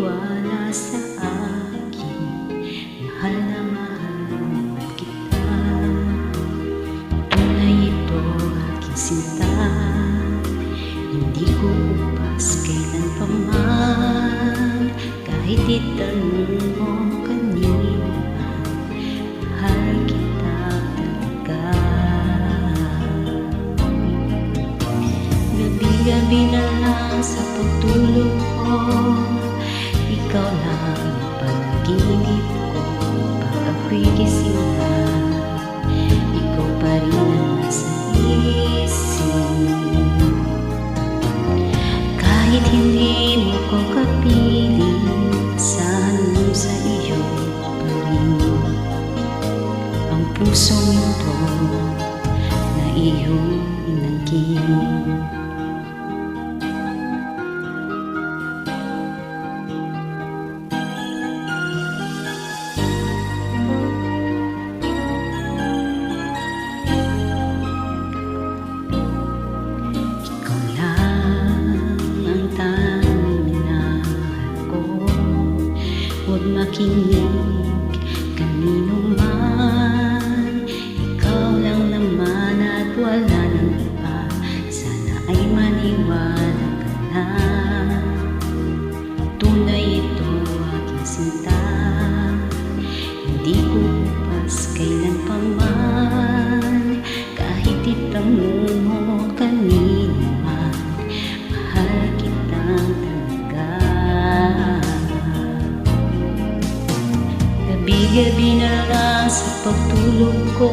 maniwala sa akin. Mahal na mahal kita. Tunay ito aking sinta. Hindi ko upas kailan pa man. Kahit itanong mo kanino man, mahal kita talaga. Gabi-gabi na lang sa pagtulog ko, ikaw lang ang panaginip ko. Pag ako'y gising na, ikaw pa rin ang nasa isip. Kahit hindi mo ko kapiling, asahan mo sa iyo pa rin ang pusong ito na iyong inangkin. Huwag makinig kanino man, ikaw lang naman at wala nang iba. Sana ay maniwala ka na. Tunay ito aking sinta. Hindi ko upas kailan pa man. Kahit itanong mo kanino man, mahal kitang talaga. Gabi-gabi na lang sa pagtulog ko,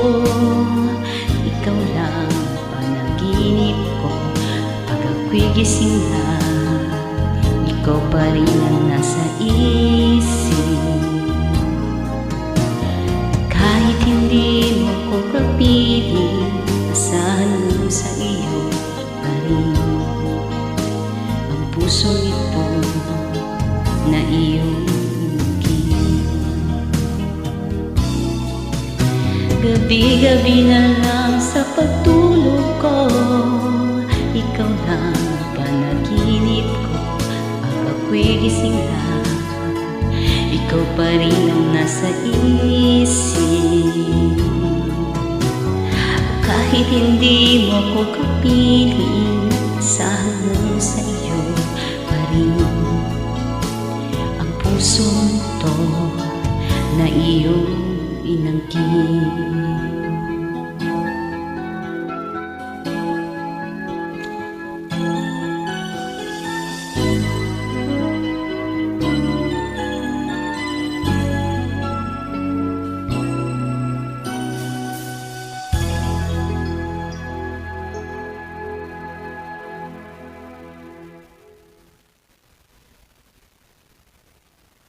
ikaw lang ang panaginip ko. Pag ako'y gising na, ikaw pa rin ang nasa isip. Kahit hindi mo ko kapiling, asahan mo sa iyo pa rin ang puso ito na iyong gabi-gabi na lang sa pagtulog ko, ikaw lang ang panaginip ko. Pag ako'y gising na, ikaw pa rin ang nasa isip. Kahit hindi mo ko kapiling, asahan mo